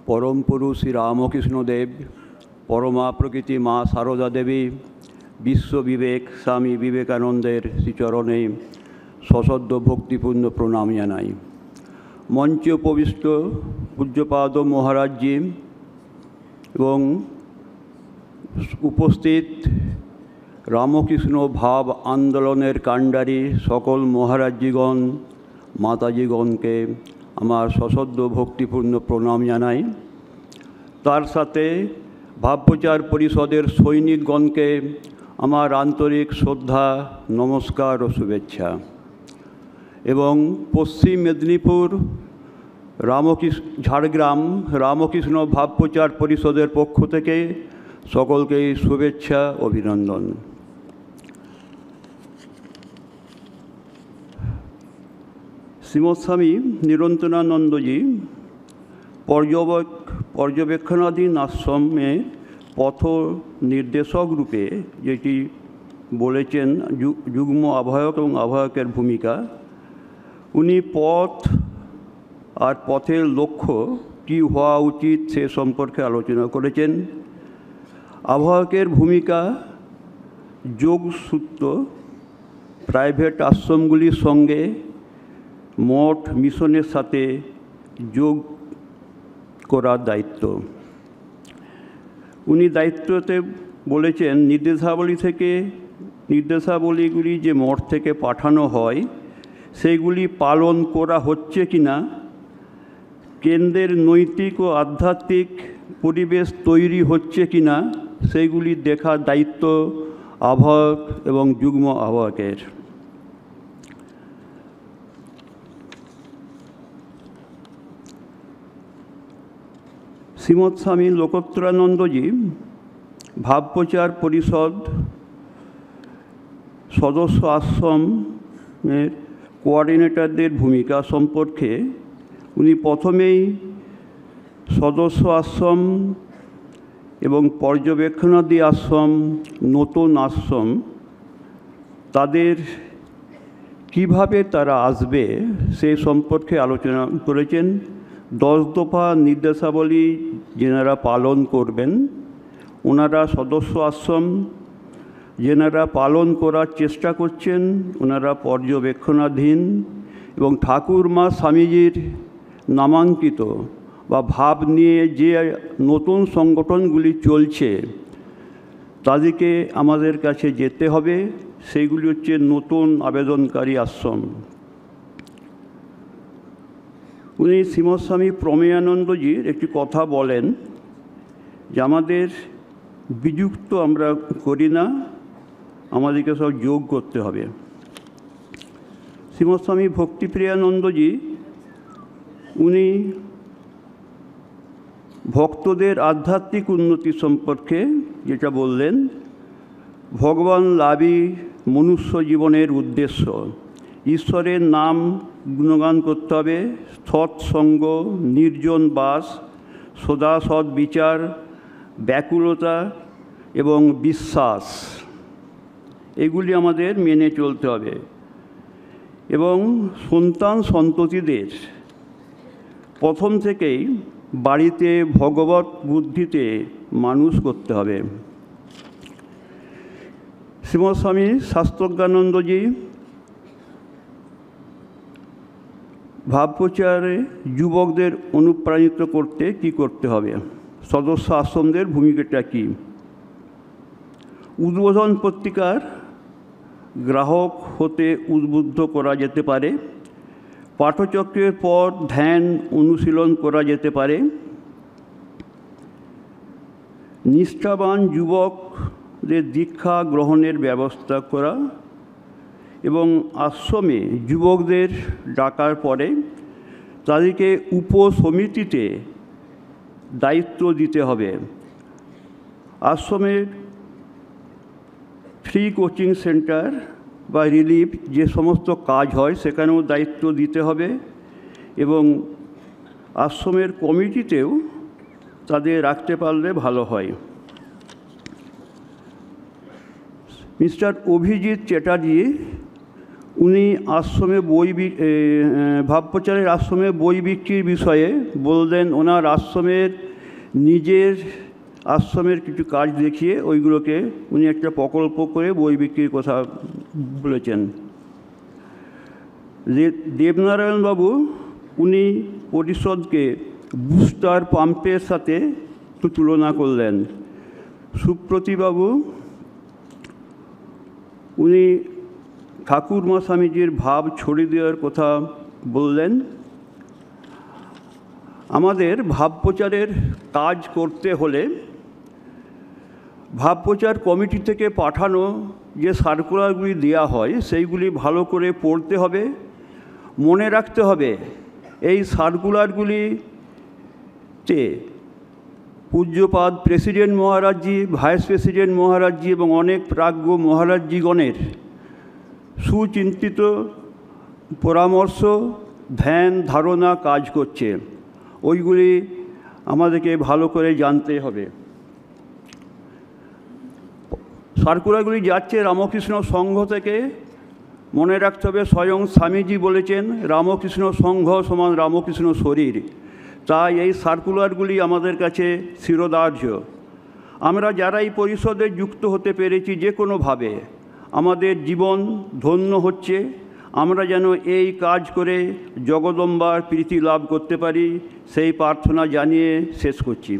পরম পুরুষ শ্রী রামকৃষ্ণদেব, পরমা প্রকৃতি মা সারদা দেবী, বিশ্ববিবেক স্বামী বিবেকানন্দের শ্রীচরণে সশ্রদ্ধ ভক্তিপূর্ণ প্রণাম জানাই। মঞ্চে উপবিষ্ট পূজ্যপাদ মহারাজজি এবং উপস্থিত রামকৃষ্ণ ভাব আন্দোলনের কাণ্ডারি সকল মহারাজজিগণ, মাতাজিগণকে আমার সশ্রদ্ধ ভক্তিপূর্ণ প্রণাম জানাই। তার সাথে ভাবপ্রচার পরিষদের সৈনিকগণকে আমার আন্তরিক শ্রদ্ধা, নমস্কার ও শুভেচ্ছা। এবং পশ্চিম মেদিনীপুর ঝাড়গ্রাম রামকৃষ্ণ ভাবপ্রচার পরিষদের পক্ষ থেকে সকলকেই শুভেচ্ছা, অভিনন্দন। শ্রীমৎ স্বামী নিরন্তনানন্দজি পর্যবেক্ষণাধীন আশ্রমে পথ নির্দেশক রূপে যেটি বলেছেন যুগ্ম আহ্বায়ক এবং আহ্বায়কের ভূমিকা, উনি পথ আর পথের লক্ষ্য কী হওয়া উচিত সে সম্পর্কে আলোচনা করেছেন। আহ্বায়কের ভূমিকা যোগসূত্র প্রাইভেট আশ্রমগুলির সঙ্গে মঠ মিশনের সাথে যোগ করার দায়িত্ব। উনি দায়িত্বতে বলেছেন নির্দেশাবলীগুলি যে মঠ থেকে পাঠানো হয় সেইগুলি পালন করা হচ্ছে কি না, কেন্দ্রের নৈতিক ও আধ্যাত্মিক পরিবেশ তৈরি হচ্ছে কি না, সেইগুলি দেখার দায়িত্ব আহ্বায়ক এবং যুগ্ম আহ্বায়কের। শ্রীমৎ স্বামী লোকোত্তরানন্দজি ভাবপ্রচার পরিষদ সদস্য আশ্রমের কোঅর্ডিনেটরদের ভূমিকা সম্পর্কে উনি প্রথমেই সদস্য আশ্রম এবং পর্যবেক্ষণাধী আশ্রম, নতুন আশ্রম, তাদের কিভাবে তারা আসবে সে সম্পর্কে আলোচনা করেছেন। 10 দফা নির্দেশাবলী যেনারা পালন করবেন, ওনারা সদস্য আশ্রম যেনারা পালন করার চেষ্টা করছেন ওনারা পর্যবেক্ষণাধীন, এবং ঠাকুরমা স্বামীজির নামাঙ্কিত বা ভাব নিয়ে যে নতুন সংগঠনগুলি চলছে তাদেরকে আমাদের কাছে যেতে হবে, সেইগুলি হচ্ছে নতুন আবেদনকারী আশ্রম। উনি শ্রীমৎ স্বামী প্রমেয়ানন্দজির একটি কথা বলেন যে আমাদের বিযুক্ত আমরা করি না, আমাদেরকে সব যোগ করতে হবে। শ্রীমৎ স্বামী ভক্তিপ্রিয়ানন্দজি উনি ভক্তদের আধ্যাত্মিক উন্নতি সম্পর্কে যেটা বললেন, ভগবান লাভই মনুষ্য জীবনের উদ্দেশ্য, ঈশ্বরের নাম গুণগান করতে হবে, সৎসঙ্গ, নির্জন বাস, সদা সৎ বিচার, ব্যাকুলতা এবং বিশ্বাস, এগুলি আমাদের মেনে চলতে হবে। এবং সন্তান সন্ততিদের প্রথম থেকেই বাড়িতে ভগবত বুদ্ধিতে মানুষ করতে হবে। শ্রীমৎ স্বামী শাস্ত্রজ্ঞানন্দজি ভাবপ্রচারে যুবকদের অনুপ্রাণিত করতে কি করতে হবে, সদস্য আশ্রমদের ভূমিকাটা কী। উদ্বোধন পত্রিকার গ্রাহক হতে উদ্বুদ্ধ করা যেতে পারে, পাঠচক্রের পর ধ্যান অনুশীলন করা যেতে পারে, নিষ্ঠাবান যুবকদের দীক্ষা গ্রহণের ব্যবস্থা করা, এবং আশ্রমে যুবকদের ডাকার পরে তাদেরকে উপসমিতিতে দায়িত্ব দিতে হবে। আশ্রমের ফ্রি কোচিং সেন্টার বা রিলিফ যে সমস্ত কাজ হয় সেখানেও দায়িত্ব দিতে হবে, এবং আশ্রমের কমিটিতেও তাদের রাখতে পারলে ভালো হয়। মিস্টার অভিজিৎ চ্যাটার্জি উনি আশ্রমে ভাবপ্রচারের আশ্রমে বই বিক্রির বিষয়ে বললেন। ওনার নিজের আশ্রমের কিছু কাজ দেখিয়ে ওইগুলোকে উনি একটা প্রকল্প করে বই বিক্রির কথা বলেছেন। দেবনারায়ণবাবু উনি পরিষদকে বুস্টার পাম্পের সাথে তুলনা করলেন। সুপ্রতিবাবু উনি ঠাকুরমা স্বামীজির ভাব ছড়িয়ে দেওয়ার কথা বললেন। আমাদের ভাবপ্রচারের কাজ করতে হলে ভাবপ্রচার কমিটি থেকে পাঠানো যে সার্কুলারগুলি দেওয়া হয় সেইগুলি ভালো করে পড়তে হবে, মনে রাখতে হবে। এই সার্কুলারগুলিতে পূজ্যপাদ প্রেসিডেন্ট মহারাজজি, ভাইস প্রেসিডেন্ট মহারাজজি এবং অনেক প্রাজ্ঞ মহারাজজিগণের সুচিন্তিত পরামর্শ, ধ্যান, ধারণা কাজ করছে। ওইগুলি আমাদেরকে ভালো করে জানতে হবে। সার্কুলারগুলি যাচ্ছে রামকৃষ্ণ সংঘ থেকে। মনে রাখতে হবে স্বয়ং স্বামীজি বলেছেন রামকৃষ্ণ সংঘ সমান রামকৃষ্ণ শরীর। তাই এই সার্কুলারগুলি আমাদের কাছে শিরোধার্য। আমরা যারা এই পরিষদে যুক্ত হতে পেরেছি যে কোনোভাবে আমাদের জীবন ধন্য হচ্ছে। আমরা যেন এই কাজ করে জগদম্বার প্রীতি লাভ করতে পারি সেই প্রার্থনা জানিয়ে শেষ করছি।